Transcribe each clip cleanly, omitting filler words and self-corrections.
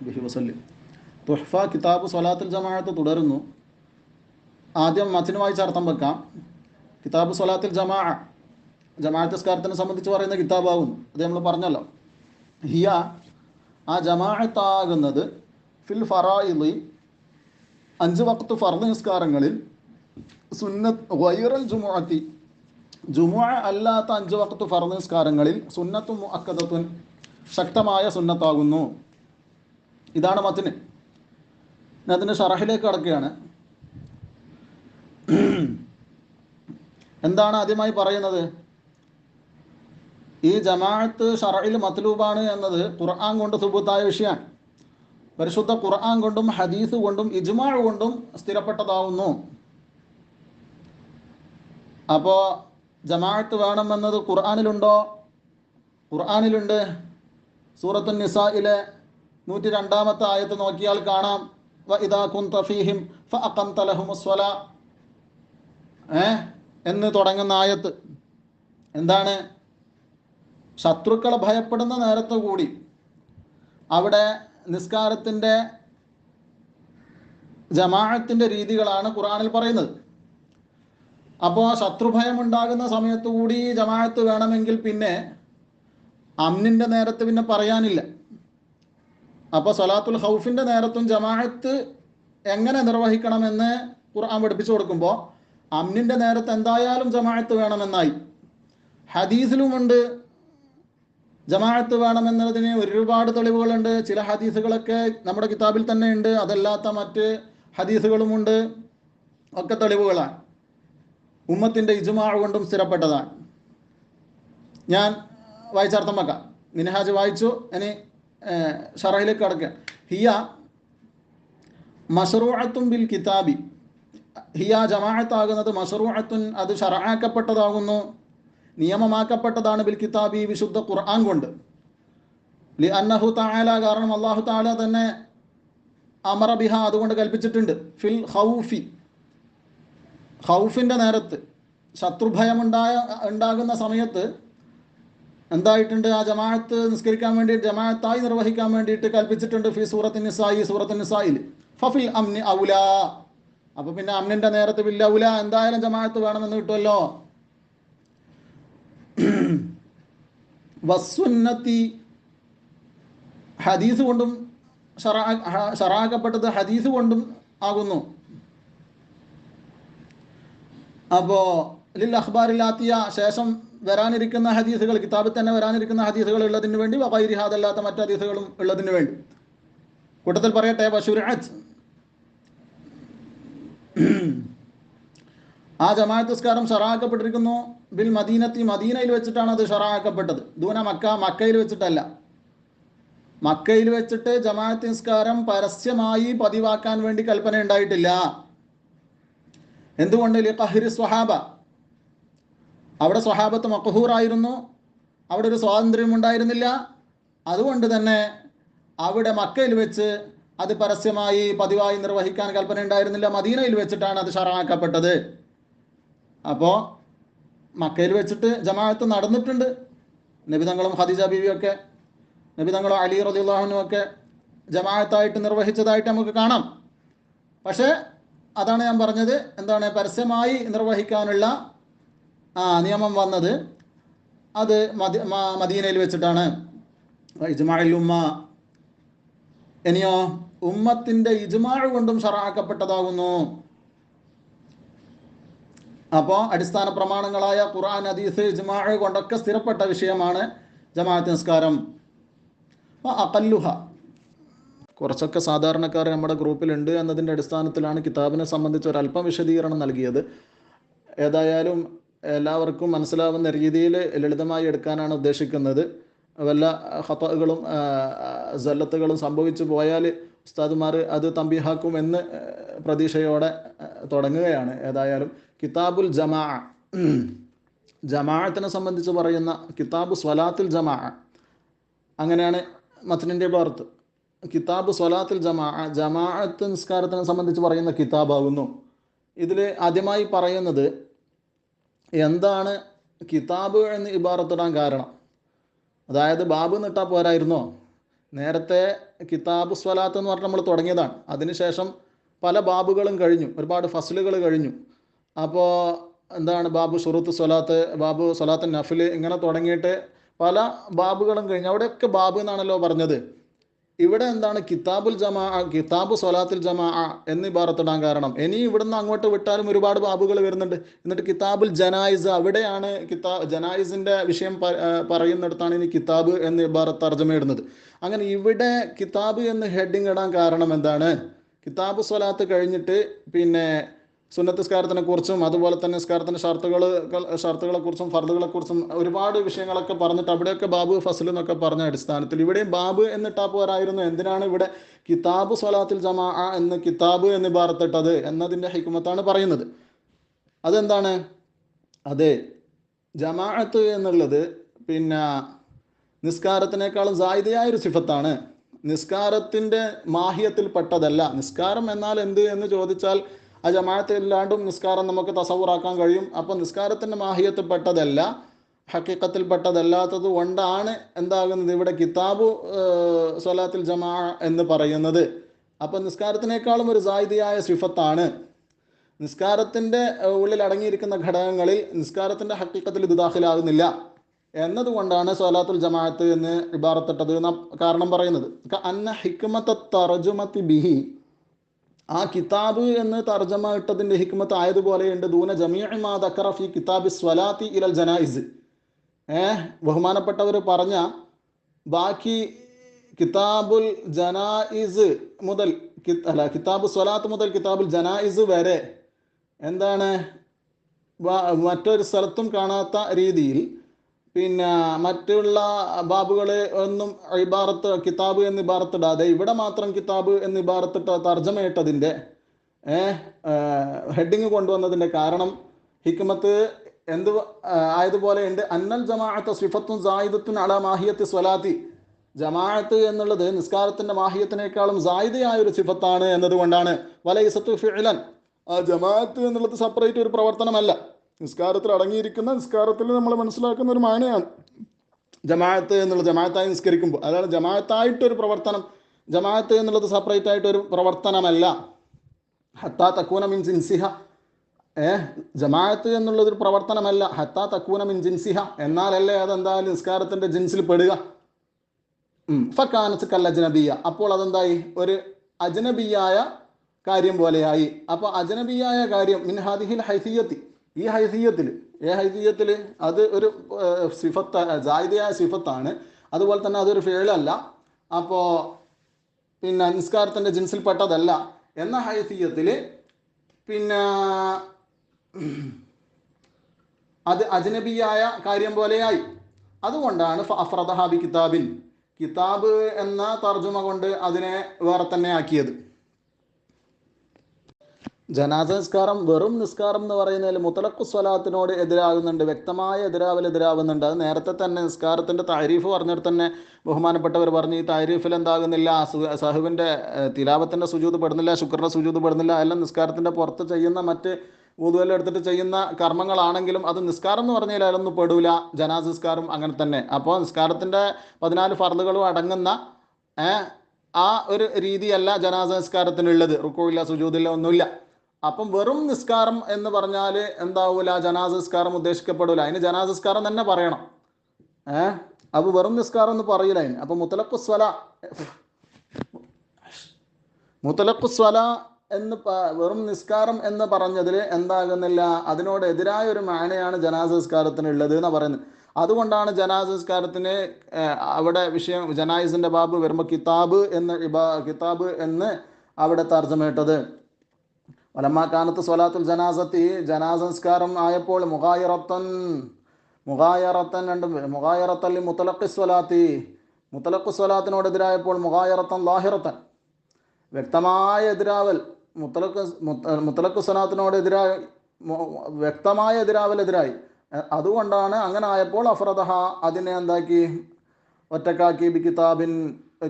ബിഹി വസല്ലം. തുഹ്ഫ കിതാബ് സ്വലാത്തുൽ ജമാഅത്ത് തുടരുന്നു. ആദ്യം മത്ന് വായിച്ച് അർത്ഥം വെക്കാം. കിതാബ് സ്വലാത്തുൽ ജമാഅത്ത് നിസ്കാരത്തിനെ സംബന്ധിച്ച് പറയുന്ന കിതാബാകുന്നു. അത് നമ്മൾ പറഞ്ഞല്ലോ. ഹിയ ആ ജമാഅത്താകുന്നത് ഫിൽ ഫറായിദി 5 വഖ്ത് ഫർദ് നിസ്കാരങ്ങളിൽ, സുന്നത്ത് ഗൈറൽ ജുമുഅത്തി ജുമുഅ അല്ലാത്ത 5 വഖ്ത് ഫർദ് നിസ്കാരങ്ങളിൽ സുന്നത്തു മുഅക്കദത്തുൻ ശക്തമായ സുന്നത്താകുന്നു. ഇതാണ് മത്ന്. ഞാൻ അതിൻ്റെ ഷറഹിലേക്ക് കടക്കുകയാണ്. എന്താണ് ആദ്യമായി പറയുന്നത്? ഈ ജമാഅത്ത് ഷറഇൽ മത്ലൂബാണ് എന്നത് ഖുർആൻ കൊണ്ട് സുബൂത്തായ വിഷയമാണ്. പരിശുദ്ധ ഖുർആൻ കൊണ്ടും ഹദീസ് കൊണ്ടും ഇജ്മാഅ് കൊണ്ടും സ്ഥിരപ്പെട്ടതാവുന്നു. അപ്പോൾ ജമാഅത്ത് വേണമെന്നത് ഖുർആനിലുണ്ടോ? ഖുർആനിലുണ്ട്. സൂറത്തുൻ നിസായിലെ 102-ാമത്തെ ആയത്ത് നോക്കിയാൽ കാണാം, വഇദാ കുൻത ഫീഹിം ഫഅഖംത ലഹുമുസ്സലാ എന്ന് തുടങ്ങുന്ന ആയത്ത്. എന്താണ്? ശത്രുക്കളെ ഭയപ്പെടുന്ന നേരത്ത് കൂടി അവിടെ നിസ്കാരത്തിൻ്റെ ജമാഅത്തിൻ്റെ രീതികളാണ് ഖുർആനിൽ പറയുന്നത്. അപ്പോൾ ശത്രുഭയം ഉണ്ടാകുന്ന സമയത്ത് കൂടി ജമാഅത്ത് വേണമെങ്കിൽ പിന്നെ അമ്നിൻ്റെ നേരത്ത് പിന്നെ പറയാനില്ല. അപ്പോൾ സ്വലാത്തുൽ ഖൗഫിൻ്റെ നേരത്തും ജമാഅത്ത് എങ്ങനെ നിർവഹിക്കണമെന്ന് ഖുർആൻ പഠിപ്പിച്ചു കൊടുക്കുമ്പോൾ അമ്നിൻ്റെ നേരത്ത് എന്തായാലും ജമാഅത്ത് വേണമെന്നായി. ഹദീസിലുമുണ്ട് ജമാഅത്ത് വേണമെന്നതിന് ഒരുപാട് തെളിവുകളുണ്ട്. ചില ഹദീസുകളൊക്കെ നമ്മുടെ കിതാബിൽ തന്നെ ഉണ്ട്, അതല്ലാത്ത മറ്റ് ഹദീസുകളുമുണ്ട്. ഒക്കെ തെളിവുകളാണ്. ഉമ്മത്തിൻ്റെ ഇജ്മാഅ് കൊണ്ടും സ്ഥിരപ്പെട്ടതാണ്. ഞാൻ വായിച്ചർത്ഥം വെക്കാം. മിൻഹാജ് വായിച്ചു. ഇനി ഷറഹിലേക്ക് കടക്കുക. ഹിയ മശ്റൂഅത്തുൻ ബിൽ കിതാബി. ഹിയ ജമാഅത്താകുന്നത് മശ്റൂഅത്തുൻ, അത് ശറഅാക്കപ്പെട്ടതാകുന്നു, നിയമമാക്കപ്പെട്ടതാണ്, ബിൽ കിതാബി വിശുദ്ധ ഖുർആൻ കൊണ്ട്. ലി അന്നഹു തആല, കാരണം അല്ലാഹു തആല തന്നെ അമറ ബിഹ, അതുകൊണ്ട് കൽപ്പിച്ചിട്ടുണ്ട്. ഫിൽ ഖൗഫി, ഖൗഫിൻ്റെ നേരത്ത്, ശത്രുഭയം ഉണ്ടാകുന്ന സമയത്ത് എന്തായിട്ടുണ്ട്? ആ ജമാഅത്ത് നിസ്കരിക്കാൻ വേണ്ടി, ജമാഅത്തായി നിർവഹിക്കാൻ വേണ്ടിയിട്ട് കൽപ്പിച്ചിട്ടുണ്ട്. ഫി സൂറത്തുൻ നിസായി, സൂറത്തുൻ നിസായിൽ ഫഫിൽ അംനി ഔലാ. അപ്പോൾ പിന്നെ അമ്നിൻ്റെ നേരത്ത് ബിൽ ഔല എന്തായാലും ജമാഅത്ത് വേണമെന്ന് കിട്ടുമല്ലോ. വസ്സുന്നത്തി, ഹദീസ് കൊണ്ടും ശറഅാക്കപ്പെട്ടത് ഹദീസ് കൊണ്ടും ആകുന്നു. അപ്പോൾ ലിൽ അഖ്ബാരില്ലാത്തിയ, ശേഷം വരാനിരിക്കുന്ന ഹദീസുകൾ, കിതാബിൽ തന്നെ വരാനിരിക്കുന്ന ഹദീസുകൾ ഉള്ളതിന് വേണ്ടി, വഗൈരിഹ, അതല്ലാത്ത മറ്റ് ഹദീസുകളും ഉള്ളതിന് വേണ്ടി. കൂട്ടത്തിൽ പറയട്ടെ, വശുരിഅത്ത്, ആ ജമാഅത്ത് നിസ്കാരം ശറഅാക്കപ്പെട്ടിരിക്കുന്നു ബിൽ മദീനത്തി, മദീനയിൽ വെച്ചിട്ടാണ് അത് ശറഅാക്കപ്പെട്ടത്. ദൂന മക്ക, മക്കയിൽ വെച്ചിട്ടല്ല. മക്കയിൽ വെച്ചിട്ട് ജമാഅത്ത് നിസ്കാരം പരസ്യമായി പതിവാക്കാൻ വേണ്ടി കൽപ്പന ഉണ്ടായിട്ടില്ല. എന്തുകൊണ്ട്? ലിഖഹ്രി സ്വഹാബ, അവിടെ സ്വഹാബത്ത് മഖ്ഹൂറായിരുന്നു, അവിടെ ഒരു സ്വാതന്ത്ര്യം ഉണ്ടായിരുന്നില്ല. അതുകൊണ്ട് തന്നെ അവിടെ മക്കയിൽ വെച്ച് അത് പരസ്യമായി പതിവായി നിർവഹിക്കാൻ കൽപ്പന ഉണ്ടായിരുന്നില്ല. മദീനയിൽ വെച്ചിട്ടാണ് അത് ശറഅാക്കപ്പെട്ടത്. അപ്പോൾ മക്കയിൽ വെച്ചിട്ട് ജമാഅത്ത് നടന്നിട്ടുണ്ട്. നബിതങ്ങളും ഖദീജ ബീവിയൊക്കെ, നബിതങ്ങളും അലി റളിയല്ലാഹു അൻഹു ഒക്കെ ജമാഅത്തായിട്ട് നിർവഹിച്ചതായിട്ട് നമുക്ക് കാണാം. പക്ഷേ അതാണ് ഞാൻ പറഞ്ഞത്, എന്താണ്, പരസ്യമായി നിർവഹിക്കാനുള്ള നിയമം വന്നത് അത് മദീനയിൽ വെച്ചിട്ടാണ്. ഇജ്മാഉൽ ഉമ്മ, ഇനിയോ ഉമ്മത്തിൻ്റെ ഇജ്മാഅ് കൊണ്ടും ശറഅാക്കപ്പെട്ടതാകുന്നു. അപ്പോൾ അടിസ്ഥാന പ്രമാണങ്ങളായ ഖുർആൻ, ഹദീസ്, ഇജ്മാഅ് കൊണ്ടൊക്കെ സ്ഥിരപ്പെട്ട വിഷയമാണ് ജമാഅത്ത് നിസ്കാരം. അഖല്ലുഹ, കുറച്ചൊക്കെ സാധാരണക്കാർ നമ്മുടെ ഗ്രൂപ്പിലുണ്ട് എന്നതിൻ്റെ അടിസ്ഥാനത്തിലാണ് കിതാബിനെ സംബന്ധിച്ച് ഒരല്പം വിശദീകരണം നൽകിയത്. ഏതായാലും എല്ലാവർക്കും മനസ്സിലാവുന്ന രീതിയിൽ ലളിതമായി എടുക്കാനാണ് ഉദ്ദേശിക്കുന്നത്. വല്ല ഖതഅകളും സല്ലത്തുകളും സംഭവിച്ചു പോയാൽ ഉസ്താദുമാർ അത് തംബീഹാക്കും എന്ന് പ്രതീക്ഷയോടെ തുടങ്ങുകയാണ്. ഏതായാലും കിതാബുൽ ജമാഅത്തിനെ സംബന്ധിച്ച് പറയുന്ന കിതാബ് സ്വലാത്തുൽ അങ്ങനെയാണ് മത്നിൻ്റെ ഭാഗത്ത്. കിതാബ് സ്വലാത്തുൽ ജമാഅത്ത് നിസ്കാരത്തിനെ സംബന്ധിച്ച് പറയുന്ന കിതാബാകുന്നു. ഇതിൽ ആദ്യമായി പറയുന്നത് എന്താണ് കിതാബ് എന്ന് ഇബാറത്തിടാൻ കാരണം? അതായത് ബാബ് നിട്ടാൽ പോരായിരുന്നോ? നേരത്തെ കിതാബ് സ്വലാത്ത് എന്ന് പറഞ്ഞാൽ നമ്മൾ തുടങ്ങിയതാണ്. അതിനുശേഷം പല ബാബുകളും കഴിഞ്ഞു, ഒരുപാട് ഫസ്ലുകൾ കഴിഞ്ഞു. അപ്പോൾ എന്താണ് ബാബു ഷുറൂത്ത് സ്വലാത്ത്, ബാബു സ്വലാത്ത് നഫിൽ, ഇങ്ങനെ തുടങ്ങിയിട്ട് പല ബാബുകളും കഴിഞ്ഞു. അവിടെയൊക്കെ ബാബു എന്നാണല്ലോ പറഞ്ഞത്. ഇവിടെ എന്താണ് കിതാബുൽ ജമാ, കിതാബു സ്വലാത്തുൽ ജമാ എന്ന് ഇബാറത്തിടാൻ കാരണം, ഇനി ഇവിടുന്ന് അങ്ങോട്ട് വിട്ടാലും ഒരുപാട് ബാബുകൾ വരുന്നുണ്ട്. എന്നിട്ട് കിതാബുൽ ജനായിസ്, അവിടെയാണ് ജനായിസിന്റെ വിഷയം പറയുന്നിടത്താണ് ഇനി കിതാബ് എന്ന് ഇബാറത്ത് തർജ്ജമ ഇടുന്നത്. അങ്ങനെ ഇവിടെ കിതാബ് എന്ന് ഹെഡിങ് ഇടാൻ കാരണം എന്താണ്? കിതാബ് സ്വലാത്ത് കഴിഞ്ഞിട്ട് പിന്നെ സുന്നത്ത് നിസ്കാരത്തിനെ കുറിച്ചും അതുപോലെ തന്നെ നിസ്കാരത്തിൻ്റെ ഷർത്തുകളെ കുറിച്ചും ഫർദുകളെ കുറിച്ചും ഒരുപാട് വിഷയങ്ങളൊക്കെ പറഞ്ഞിട്ട് അവിടെയൊക്കെ ബാബു ഫസ്ൽ എന്നൊക്കെ പറഞ്ഞ അടിസ്ഥാനത്തിൽ ഇവിടെയും ബാബ് എന്നിട്ടാ പോരായിരുന്നു. എന്തിനാണ് ഇവിടെ കിതാബ് സ്വലാത്തിൽ ജമാ എന്ന് കിതാബ് എന്ന് ഇബാറത്തിട്ടത് എന്നതിൻ്റെ ഹിക്മത്താണ് പറയുന്നത്. അതെന്താണ്? അതെ, ജമാഅത്ത് എന്നുള്ളത് പിന്നെ നിസ്കാരത്തിനേക്കാളും സായിദയായൊരു സിഫത്താണ്. നിസ്കാരത്തിൻ്റെ മാഹിയത്തിൽ പെട്ടതല്ല. നിസ്കാരം എന്നാൽ എന്ത് എന്ന് ചോദിച്ചാൽ ആ ജമാഅത്ത് ഇല്ലാണ്ടും നിസ്കാരം നമുക്ക് തസവുറാക്കാൻ കഴിയും. അപ്പോൾ നിസ്കാരത്തിൻ്റെ മാഹിയത്തിൽ പെട്ടതല്ല, ഹക്കീക്കത്തിൽ പെട്ടതല്ലാത്തത് കൊണ്ടാണ് എന്താകുന്നത് ഇവിടെ കിതാബു സ്വലാത്തിൽ ജമാ എന്ന് പറയുന്നത്. അപ്പോൾ നിസ്കാരത്തിനേക്കാളും ഒരു സായിദയായ സിഫത്താണ്. നിസ്കാരത്തിൻ്റെ ഉള്ളിൽ അടങ്ങിയിരിക്കുന്ന ഘടകങ്ങളിൽ നിസ്കാരത്തിൻ്റെ ഹക്കീക്കത്തിൽ ഇത് ദാഖിലാകുന്നില്ല എന്നതുകൊണ്ടാണ് സ്വലാത്തുൽ ജമാഅത്ത് എന്ന് ഇബാറത്തിട്ടത് എന്ന കാരണം പറയുന്നത്. അന്ന ഹിക്മത്ത തർജുമത്തി ബിഹി, ആ കിതാബ് എന്ന് തർജമ ഇട്ടതിൻ്റെ ഹിക്മത്ത് ആയതുപോലെയുണ്ട്. ദൂന ജമീഇ മാ ദക്കറ ഫി കിതാബി സ്വലാത്തി ഇലൽ ജനായിസ്. ബഹുമാനപ്പെട്ടവർ പറഞ്ഞ ബാക്കി കിതാബുൽ ജനായിസ് മുതൽ കിതാബ് സ്വലാത്ത് മുതൽ കിതാബുൽ ജനായിസ് വരെ എന്താണ് മറ്റൊരു സ്ഥലത്തും കാണാത്ത രീതിയിൽ പിന്നെ മറ്റുള്ള ബാബുകളെ ഒന്നും ഇബാറത്ത് കിതാബ് എന്ന് ഇബാറത്തിടാതെ ഇവിടെ മാത്രം കിതാബ് എന്ന് ഇബാറത്തിട്ട തർജ്ജമയിട്ടതിൻ്റെ ഹെഡിങ് കൊണ്ടുവന്നതിൻ്റെ കാരണം ഹിക്മത്ത് എന്ത് ആയതുപോലെ ഉണ്ട്. അന്നൽ ജമാഅത്ത് സിഫത്തുൻ സായിദത്തുൻ അലാ മാഹിയത്തി സ്വലാത്തി, ജമാഅത്ത് എന്നുള്ളത് നിസ്കാരത്തിൻ്റെ മാഹിയത്തിനേക്കാളും സായിദയായൊരു സിഫത്താണ് എന്നതുകൊണ്ടാണ്. വലൈസത്തു ഫിഅലൻ, ആ ജമാഅത്ത് എന്നുള്ളത് സെപ്പറേറ്റ് ഒരു പ്രവർത്തനമല്ല, നിസ്കാരത്തിൽ അടങ്ങിയിരിക്കുന്ന നിസ്കാരത്തിൽ നമ്മൾ മനസ്സിലാക്കുന്ന ഒരു മാനയാണ് ജമാഅത്ത് എന്നുള്ളത്. ജമാഅത്തായി നിസ്കരിക്കുമ്പോൾ അതാണ് ജമാഅത്തായിട്ടൊരു പ്രവർത്തനം. ജമാഅത്ത് എന്നുള്ളത് സെപ്പറേറ്റ് ആയിട്ടൊരു പ്രവർത്തനമല്ല. ഹത്താ തക്കൂന മിൻ ജിൻസിഹ, ജമാഅത്ത് എന്നുള്ളതൊരു പ്രവർത്തനമല്ല. ഹത്താ തക്കൂന മിൻ ജിൻസിഹ, എന്നാലല്ലേ അതെന്തായാലും നിസ്കാരത്തിൻ്റെ ജിൻസിൽ പെടുക. ഫക്കാനത്ത് കൽ അജ്നബിയ, അപ്പോൾ അതെന്തായി? ഒരു അജ്നബിയായ കാര്യം പോലെയായി. അപ്പോൾ അജ്നബിയായ കാര്യം മിൻ ഹാദിഹിൽ ഹൈസിയത്തി, ഈ ഹൈസിയത്തിൽ അത് ഒരു സിഫത്ത്, ജായിദയായ സിഫത്താണ്. അതുപോലെ തന്നെ അതൊരു ഫിഅലല്ല, അപ്പോൾ പിന്നെ നിസ്കാരത്തിൻ്റെ ജിൻസിൽ പെട്ടതല്ല എന്ന ഹൈസിയത്തിൽ പിന്നെ അത് അജ്നബിയായ കാര്യം പോലെയായി. അതുകൊണ്ടാണ് അഫ്രദഹ ബി കിതാബിൻ, കിതാബ് എന്ന തർജുമ കൊണ്ട് അതിനെ വേറെ തന്നെ ആക്കിയത്. ജനാസ നിസ്കാരം വെറും നിസ്കാരം എന്ന് പറയുന്നതിൽ മുത്തലഖു സ്വലാത്തിനോട് എതിരാകുന്നുണ്ട്, വ്യക്തമായ എതിരാവുന്നുണ്ട്. അത് നേരത്തെ തന്നെ നിസ്കാരത്തിൻ്റെ താരീഫ് പറഞ്ഞിട്ട് തന്നെ ബഹുമാനപ്പെട്ടവർ പറഞ്ഞു, ഈ താരീഫിൽ എന്താകുന്നില്ല, സഹുവിൻ്റെ തിലാവത്തിൻ്റെ സുജൂദ് പെടുന്നില്ല, ശുക്രൻ്റെ സുജൂദ് പെടുന്നില്ല. എല്ലാം നിസ്കാരത്തിൻ്റെ പുറത്ത് ചെയ്യുന്ന മറ്റ് വുദുവെല്ലാം എടുത്തിട്ട് ചെയ്യുന്ന കർമ്മങ്ങളാണെങ്കിലും അത് നിസ്കാരം എന്ന് പറഞ്ഞാൽ അതിലൊന്നും പെടൂല. ജനാസ നിസ്കാരം അങ്ങനെ തന്നെ. അപ്പോൾ നിസ്കാരത്തിൻ്റെ 14 ഫർളുകളും അടങ്ങുന്ന ആ ഒരു രീതിയല്ല ജനാസ നിസ്കാരത്തിനുള്ളത്. റുക്കൂഇല്ല, സുജൂദില്ല, ഒന്നുമില്ല. അപ്പം വെറും നിസ്കാരം എന്ന് പറഞ്ഞാൽ എന്താവൂല, ജനാസ നിസ്കാരം ഉദ്ദേശിക്കപ്പെടൂല. അതിന് ജനാസ നിസ്കാരം തന്നെ പറയണം. അപ്പോൾ വെറും നിസ്കാരം എന്ന് പറയില്ല അതിന്. അപ്പം മുത്തലഖു സ്വല എന്ന് വെറും നിസ്കാരം എന്ന് പറഞ്ഞതിൽ എന്താകുന്നില്ല, അതിനോട് എതിരായ ഒരു മാനയാണ് ജനാസ നിസ്കാരത്തിനുള്ളത് എന്നാണ് പറയുന്നത്. അതുകൊണ്ടാണ് ജനാസ നിസ്കാരത്തിന് അവിടെ വിഷയം ജനായിസിൻ്റെ ബാബ് വരുമ്പോൾ കിതാബ് എന്ന് അവിടെ തർജ്ജമയിട്ടത്. വലമ്മാക്കാനത്ത് സ്വലാത്തുൽ ജനാസത്തി, ജനാസ നിസ്കാരം ആയപ്പോൾ മുഗായിറത്തൻ രണ്ടും മുഗായിറത്തല്ലി മുത്തലഖി സ്വലാത്തി, മുത്തലഖു സ്വലാത്തിനോടെതിരായപ്പോൾ മുഗായിറത്തൻ ലാഹിറത്തൻ, വ്യക്തമായ എതിരാവൽ. മുത്തലഖു സ്വലാത്തിനോടെതിരായി വ്യക്തമായ എതിരായി. അതുകൊണ്ടാണ് അങ്ങനെ ആയപ്പോൾ അഫ്രദഹ, അതിനെ എന്താക്കി, ഒറ്റക്കാക്കി. ബി കിതാബിൻ,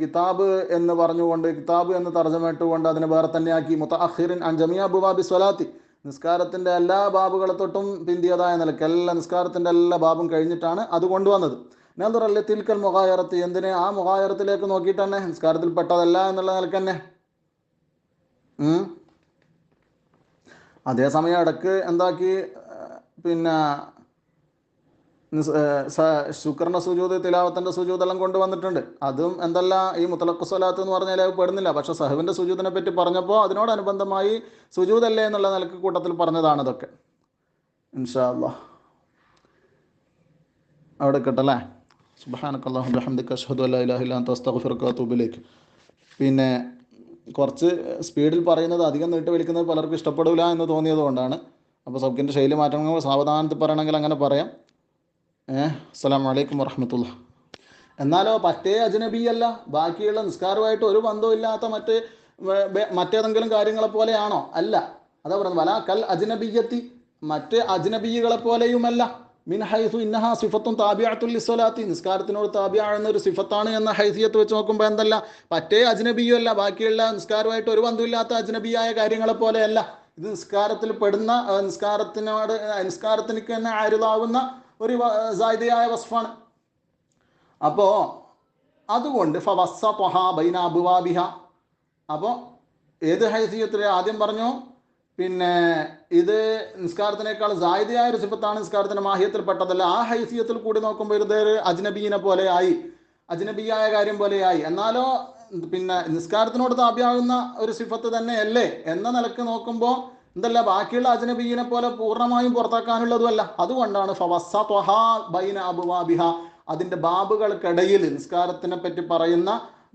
കിതാബ് എന്ന് പറഞ്ഞുകൊണ്ട്, കിതാബ് എന്ന് തർജ്ജമയിട്ടുകൊണ്ട് അതിനെ വേറെ തന്നെയാക്കി. മുതഅഖിറിൻ അൻ ജമിഅ അബ്വാബി സ്വലാത്തി, നിസ്കാരത്തിൻ്റെ എല്ലാ ബാബുകളെ തൊട്ടും പിന്തിയതായ നിലയ്ക്ക്, എല്ലാ നിസ്കാരത്തിൻ്റെ എല്ലാ ബാബും കഴിഞ്ഞിട്ടാണ് അത് കൊണ്ടുവന്നത്. നദറല്ലി തിൽക്കൽ മുഗായറത്തി, എന്തിന്? ആ മുഗായറത്തിലേക്ക് നോക്കിയിട്ട് തന്നെ, നിസ്കാരത്തിൽ പെട്ടതല്ല എന്നുള്ള നിലക്ക് തന്നെ. അതേസമയം ഇടക്ക് എന്താക്കി, പിന്നെ ശുക്രന്റെ സുജൂദ്, തിലാവത്തിന്റെ സുജൂദെല്ലാം കൊണ്ടുവന്നിട്ടുണ്ട്. അതും എന്തല്ല ഈ മുത്തലഖ് സ്വലാത്ത് എന്ന് പറഞ്ഞാൽ അത് പെടുന്നില്ല. പക്ഷെ സഹവിന്റെ സുജൂദിനെ പറ്റി പറഞ്ഞപ്പോൾ അതിനോടനുബന്ധമായി സുജൂദല്ലേ എന്നുള്ള നിലക്ക് കൂട്ടത്തിൽ പറഞ്ഞതാണ് ഇതൊക്കെ. ഇൻഷാ അല്ലാഹ് അവിടെ കിട്ടല്ലേ. സുബ്ഹാനക്കല്ലാഹുമ്മ ബിഹംദിക അഷ്ഹദു അല്ലാ ഇലാഹ ഇല്ലാ അൻത അസ്തഗ്ഫിറുക വഅതൂബു ഇലൈക്. പിന്നെ കുറച്ച് സ്പീഡിൽ പറയുന്നത് അധികം നീട്ടി വലിക്കുന്നത് പലർക്കും ഇഷ്ടപ്പെടില്ല എന്ന് തോന്നിയത് കൊണ്ടാണ്. അപ്പോൾ സൗക്കിൻ്റെ ശൈലി മാറ്റങ്ങൾ സാവധാനത്തിൽ പറയണമെങ്കിൽ അങ്ങനെ പറയാം. അസ്സലാമു അലൈക്കും വറഹ്മത്തുള്ളാഹി. എന്നാലോ പറ്റേ അജ്നബിയല്ല, ബാക്കിയുള്ള നിസ്കാരമായിട്ട് ഒരു ബന്ധവും ഇല്ലാത്ത മറ്റേതെങ്കിലും കാര്യങ്ങളെ പോലെയാണോ? അല്ല. അതാ പറയുന്നത് വലാ കൽ അജ്നബിയ്യത്തി, മറ്റ് അജ്നബികളെ പോലെയുമല്ല. മിൻ ഹൈസു ഇന്നഹാ സിഫത്തുൻ താബിഅത്തുൽ ലിസ്വലാത്തി, നിസ്കാരത്തിനോട് താബിഅ എന്നൊരു സിഫത്താണ് എന്ന ഹൈസിയത്ത് വെച്ച് നോക്കുമ്പോൾ എന്തല്ല, പറ്റേ അജ്നബിയുമല്ല, ബാക്കിയുള്ള നിസ്കാരമായിട്ട് ഒരു ബന്ധമില്ലാത്ത അജ്നബിയായ കാര്യങ്ങളെ പോലെയല്ല. ഇത് നിസ്കാരത്തിൽ പെടുന്ന, നിസ്കാരത്തിനക്ക് തന്നെ ആരുതാവുന്ന ഒരു സായിദയായ വസ്ഫാണ്. അപ്പോൾ അതുകൊണ്ട് ഫവസ്സതഹ ബൈന അബ്വാബിഹ, അപ്പോൾ ഏത് ഹൈസിയത്തിൽ ആദ്യം പറഞ്ഞു, പിന്നെ ഇത് നിസ്കാരത്തിനേക്കാൾ സായിദയായ ഒരു സിഫത്താണ്, നിസ്കാരത്തിൻ്റെ മാഹിയത്തിൽ പെട്ടതല്ല. ആ ഹൈസിയത്തിൽ കൂടി നോക്കുമ്പോൾ ഇതൊരു അജ്നബീനെ പോലെയായി, അജ്നബിയായ കാര്യം പോലെയായി. എന്നാലോ പിന്നെ നിസ്കാരത്തിനോട് താപ്യാകുന്ന ഒരു സിഫത്ത് തന്നെയല്ലേ എന്ന നിലക്ക് നോക്കുമ്പോൾ എന്തല്ല, ബാക്കിയുള്ള അജ്നബീനെ പോലെ പൂർണ്ണമായും പുറത്താക്കാനുള്ളതുമല്ല. അതുകൊണ്ടാണ് ഫവസ്സതഹ ബൈന അബ്വാബിഹ, അതിൻ്റെ ബാബുകൾക്കിടയിൽ, നിസ്കാരത്തിനെ പറ്റി പറയുന്ന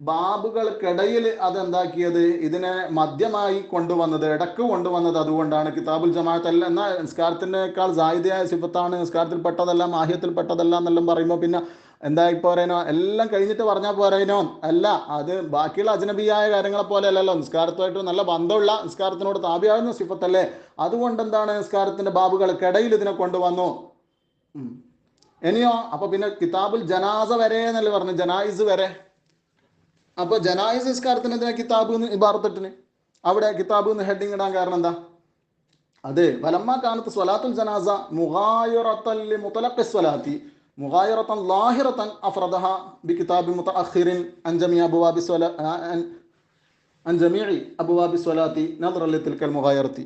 ബാബുകൾക്കിടയിൽ അതെന്താക്കിയത്, ഇതിനെ മധ്യമായി കൊണ്ടുവന്നത്, ഇടക്ക് കൊണ്ടുവന്നത്. അതുകൊണ്ടാണ് കിതാബുൽ ജമാഅത്ത് അല്ല, എന്നാൽ നിസ്കാരത്തിനേക്കാൾ സായിദയായ സിഫത്താണ്, നിസ്കാരത്തിൽ പെട്ടതല്ല, മാഹിയത്തിൽ പെട്ടതല്ല എന്നെല്ലാം പറയുമ്പോൾ പിന്നെ എന്തായി പോരേനോ, എല്ലാം കഴിഞ്ഞിട്ട് പറഞ്ഞാൽ പോരേനോ? അല്ല, അത് ബാക്കിയുള്ള അജ്നബിയായ കാര്യങ്ങളെ പോലെ അല്ലല്ലോ, നിസ്കാരത്തുമായിട്ട് നല്ല ബന്ധമുള്ള, നിസ്കാരത്തിനോട് താപിയാകുന്ന സിഫത്തല്ലേ. അതുകൊണ്ട് എന്താണ്, നിസ്കാരത്തിന്റെ ബാബുകൾക്കിടയിൽ ഇതിനെ കൊണ്ടുവന്നു. ഇനിയോ, അപ്പൊ പിന്നെ കിതാബുൽ ജനാസ വരെ എന്നല്ലേ പറഞ്ഞു, ജനായിസ് വരെ. അപ്പൊ ജനായിസ് നിസ്കാരത്തിന് എന്തിനാ കിതാബ് ഇബാറത്തിട്ടിന് അവിടെ കിതാബ് എന്ന് ഹെഡിങ് ഇടാൻ കാരണം എന്താ? അത് വലമ്മ കാനത്ത് സ്വലാത്തുൽ ജനാസ മുഗായിറത്തൻ ലിമുതലഖി സ്വലാത്തി മുഗായിറത്തൻ ലാഹിറത്തൻ അഫ്റദഹ ബികിതാബി മുതഅഖിറിൻ അൻ ജമീഇ അബ്വാബി സ്വലാത്തി നദറൻ ലിതിൽക്കൽ മുഗായിറത്തി.